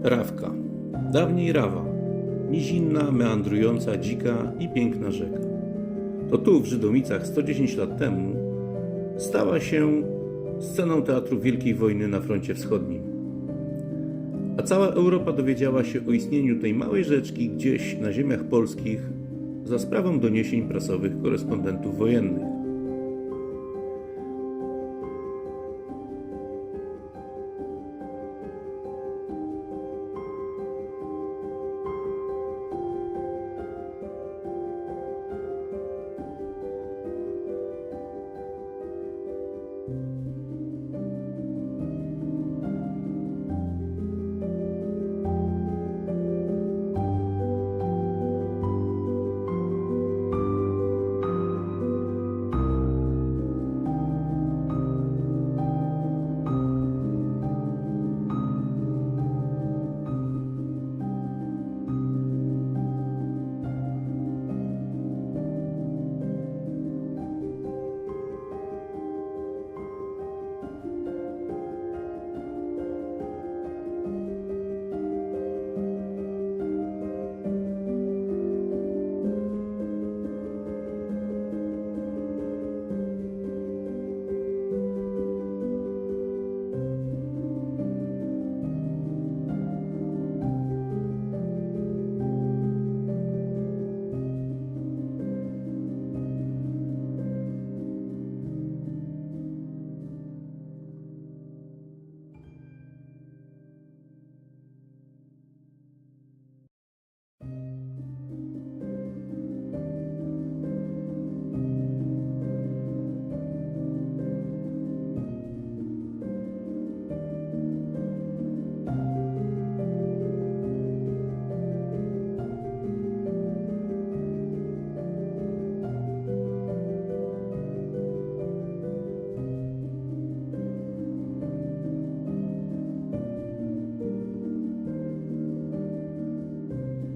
Rawka, dawniej Rawa, nizinna, meandrująca, dzika i piękna rzeka. To tu w Żydomicach 110 lat temu stała się sceną teatru Wielkiej Wojny na froncie wschodnim. A cała Europa dowiedziała się o istnieniu tej małej rzeczki gdzieś na ziemiach polskich za sprawą doniesień prasowych korespondentów wojennych.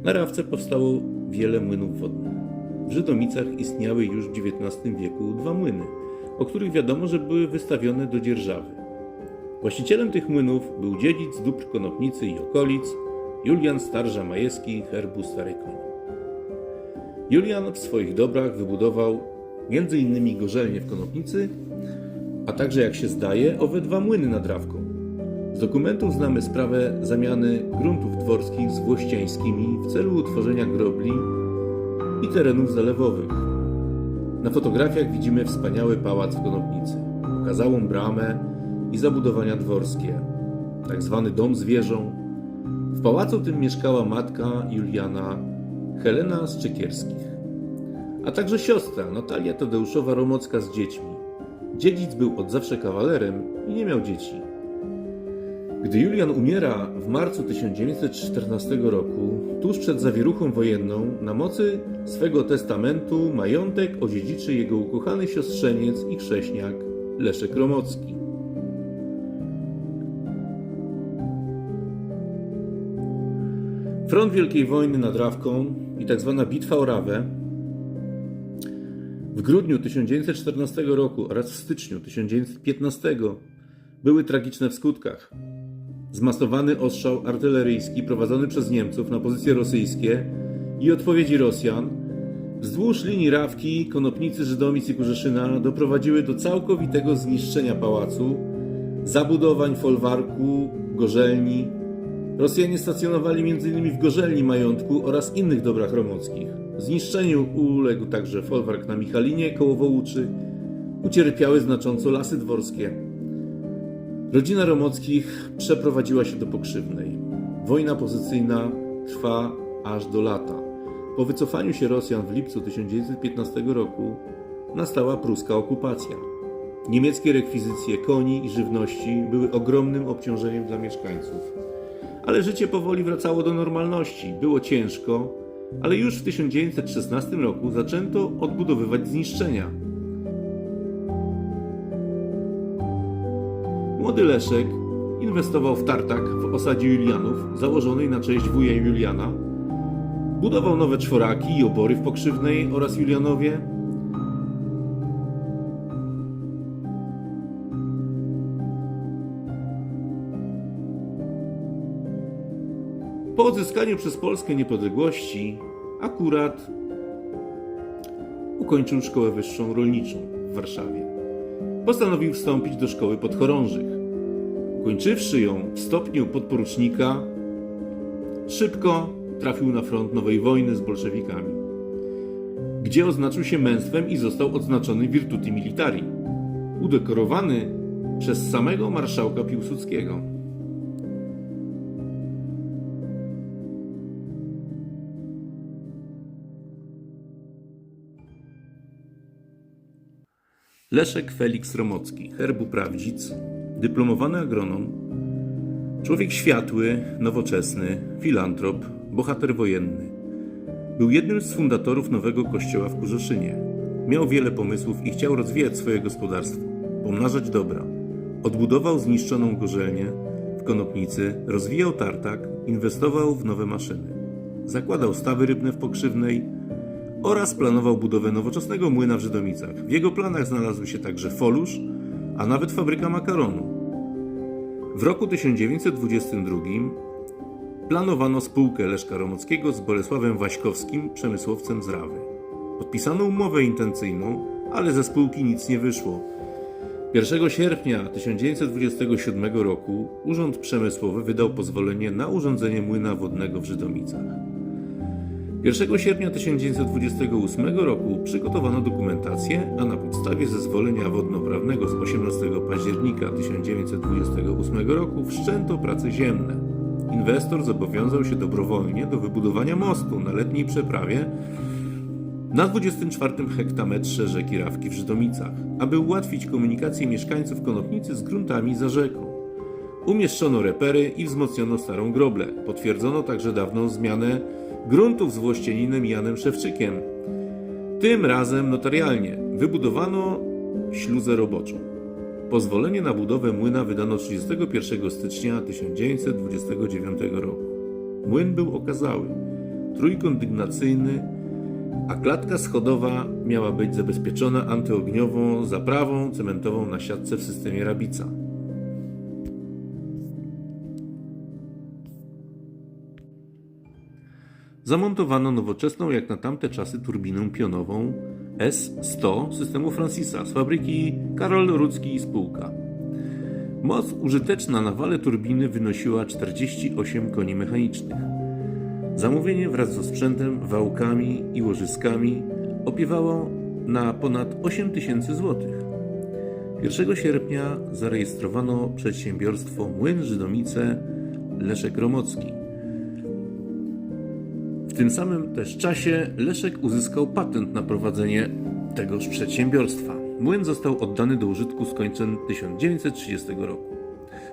Na Rawce powstało wiele młynów wodnych. W Żydomicach istniały już w XIX wieku dwa młyny, o których wiadomo, że były wystawione do dzierżawy. Właścicielem tych młynów był dziedzic dóbr Konopnicy i okolic, Julian Starża-Majewski herbu Stary Koń. Julian w swoich dobrach wybudował m.in. gorzelnię w Konopnicy, a także, jak się zdaje, owe dwa młyny nad Rawką. Z dokumentów znamy sprawę zamiany gruntów dworskich z włościańskimi w celu utworzenia grobli i terenów zalewowych. Na fotografiach widzimy wspaniały pałac w Konopnicy, okazałą bramę i zabudowania dworskie, tak zwany dom z wieżą. W pałacu tym mieszkała matka Juliana, Helena z Czekierskich, a także siostra Natalia Tadeuszowa-Romocka z dziećmi. Dziedzic był od zawsze kawalerem i nie miał dzieci. Gdy Julian umiera w marcu 1914 roku, tuż przed zawieruchą wojenną, na mocy swego testamentu majątek odziedziczy jego ukochany siostrzeniec i chrześniak Leszek Romocki. Front Wielkiej Wojny nad Rawką i tzw. Bitwa o Rawę w grudniu 1914 roku oraz w styczniu 1915 były tragiczne w skutkach. Zmasowany ostrzał artyleryjski prowadzony przez Niemców na pozycje rosyjskie i odpowiedzi Rosjan wzdłuż linii Rawki, Konopnicy, Żydomic i Kurzeszyna doprowadziły do całkowitego zniszczenia pałacu, zabudowań, folwarku, gorzelni. Rosjanie stacjonowali m.in. w gorzelni majątku oraz innych dobrach romockich. Zniszczeniu uległ także folwark na Michalinie koło Wołuczy. Ucierpiały znacząco lasy dworskie. Rodzina Romockich przeprowadziła się do Pokrzywnej. Wojna pozycyjna trwa aż do lata. Po wycofaniu się Rosjan w lipcu 1915 roku nastała pruska okupacja. Niemieckie rekwizycje koni i żywności były ogromnym obciążeniem dla mieszkańców. Ale życie powoli wracało do normalności. Było ciężko, ale już w 1916 roku zaczęto odbudowywać zniszczenia. Młody Leszek inwestował w tartak w osadzie Julianów, założonej na cześć wuja Juliana. Budował nowe czworaki i obory w Pokrzywnej oraz Julianowie. odzyskaniu przez Polskę niepodległości akurat ukończył szkołę wyższą rolniczą w Warszawie. Postanowił wstąpić do szkoły podchorążych. Ukończywszy ją w stopniu podporucznika, szybko trafił na front nowej wojny z bolszewikami, gdzie oznaczył się męstwem i został odznaczony Virtuti Militari, udekorowany przez samego marszałka Piłsudskiego. Leszek Felix Romocki, herb Uprawdzic, dyplomowany agronom, człowiek światły, nowoczesny, filantrop, bohater wojenny. Był jednym z fundatorów nowego kościoła w Kurzeszynie. Miał wiele pomysłów i chciał rozwijać swoje gospodarstwo, pomnażać dobra. Odbudował zniszczoną gorzelnię w Konopnicy, rozwijał tartak, inwestował w nowe maszyny. Zakładał stawy rybne w Pokrzywnej oraz planował budowę nowoczesnego młyna w Żydomicach. W jego planach znalazły się także folusz, a nawet fabryka makaronu. W roku 1922 planowano spółkę Leszka Romockiego z Bolesławem Waśkowskim, przemysłowcem z Rawy. Podpisano umowę intencyjną, ale ze spółki nic nie wyszło. 1 sierpnia 1927 roku Urząd Przemysłowy wydał pozwolenie na urządzenie młyna wodnego w Żydomicach. 1 sierpnia 1928 roku przygotowano dokumentację, a na podstawie zezwolenia wodnoprawnego z 18 października 1928 roku wszczęto prace ziemne. Inwestor zobowiązał się dobrowolnie do wybudowania mostu na letniej przeprawie na 24 hektametrze rzeki Rawki w Żydomicach, aby ułatwić komunikację mieszkańców Konopnicy z gruntami za rzeką. Umieszczono repery i wzmocniono starą groblę. Potwierdzono także dawną zmianę gruntów z Włościaninem Janem Szewczykiem. Tym razem notarialnie wybudowano śluzę roboczą. Pozwolenie na budowę młyna wydano 31 stycznia 1929 roku. Młyn był okazały, trójkąt dygnacyjny, a klatka schodowa miała być zabezpieczona antyogniową zaprawą cementową na siatce w systemie Rabica. Zamontowano nowoczesną jak na tamte czasy turbinę pionową S-100 systemu Francisa z fabryki Karol Rudzki i spółka. Moc użyteczna na wale turbiny wynosiła 48 koni mechanicznych. Zamówienie wraz z sprzętem, wałkami i łożyskami opiewało na ponad 8 000 złotych. 1 sierpnia zarejestrowano przedsiębiorstwo Młyn Żydomice Leszek Romocki. W tym samym też czasie Leszek uzyskał patent na prowadzenie tegoż przedsiębiorstwa. Młyn został oddany do użytku z końcem 1930 roku.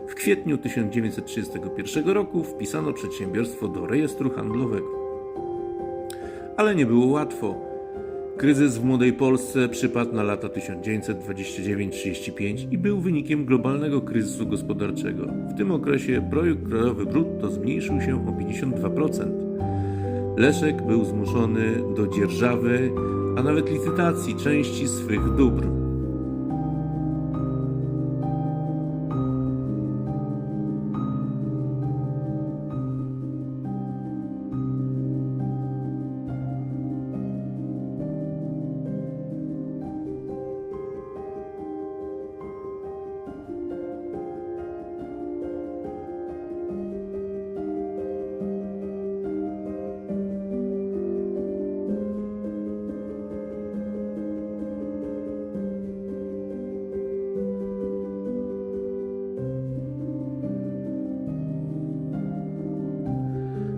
W kwietniu 1931 roku wpisano przedsiębiorstwo do rejestru handlowego. Ale nie było łatwo. Kryzys w młodej Polsce przypadł na lata 1929-35 i był wynikiem globalnego kryzysu gospodarczego. W tym okresie produkt krajowy brutto zmniejszył się o 52%. Leszek był zmuszony do dzierżawy, a nawet licytacji części swych dóbr.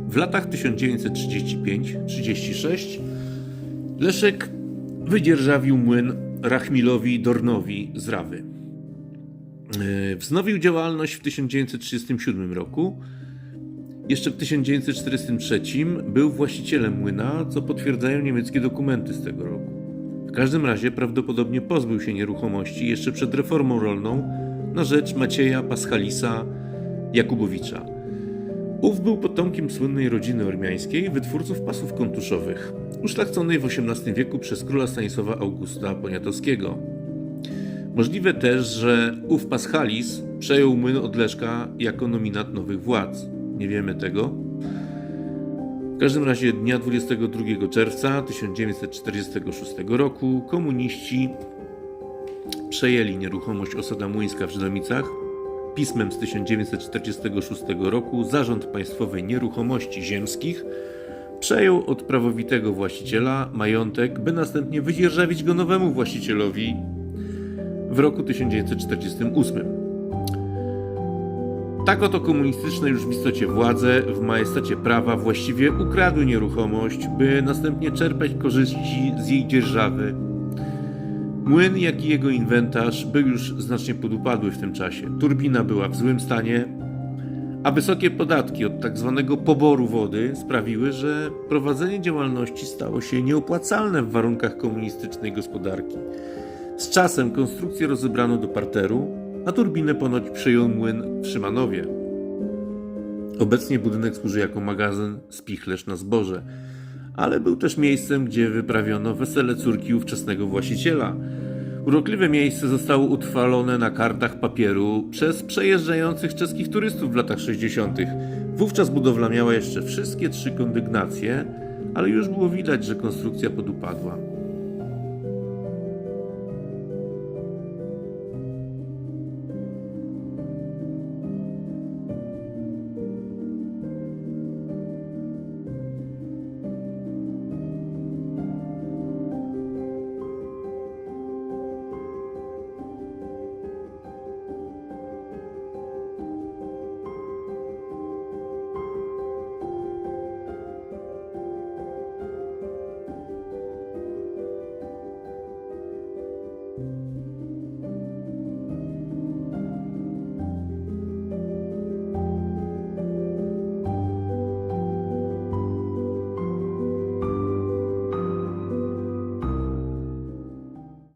W latach 1935-36 Leszek wydzierżawił młyn Rachmilowi Dornowi z Rawy. Wznowił działalność w 1937 roku. Jeszcze w 1943 był właścicielem młyna, co potwierdzają niemieckie dokumenty z tego roku. W każdym razie prawdopodobnie pozbył się nieruchomości jeszcze przed reformą rolną na rzecz Macieja Paschalisa Jakubowicza. Ów był potomkiem słynnej rodziny ormiańskiej, wytwórców pasów kontuszowych, uszlachconej w XVIII wieku przez króla Stanisława Augusta Poniatowskiego. Możliwe też, że ów Paschalis przejął młyn od Leszka jako nominat nowych władz. Nie wiemy tego. W każdym razie dnia 22 czerwca 1946 roku komuniści przejęli nieruchomość Osada Młyńska w Żydomicach. Pismem z 1946 roku Zarząd Państwowej Nieruchomości Ziemskich przejął od prawowitego właściciela majątek, by następnie wydzierżawić go nowemu właścicielowi w roku 1948. Tak oto komunistyczne już w istocie władze w majestacie prawa właściwie ukradły nieruchomość, by następnie czerpać korzyści z jej dzierżawy. Młyn, jak i jego inwentarz był już znacznie podupadły w tym czasie. Turbina była w złym stanie, a wysokie podatki od tzw. poboru wody sprawiły, że prowadzenie działalności stało się nieopłacalne w warunkach komunistycznej gospodarki. Z czasem konstrukcję rozebrano do parteru, a turbinę ponoć przejął młyn w Szymanowie. Obecnie budynek służy jako magazyn, spichlerz na zboże, ale był też miejscem, gdzie wyprawiono wesele córki ówczesnego właściciela. Urokliwe miejsce zostało utrwalone na kartach papieru przez przejeżdżających czeskich turystów w latach 60. Wówczas budowla miała jeszcze wszystkie 3 kondygnacje, ale już było widać, że konstrukcja podupadła.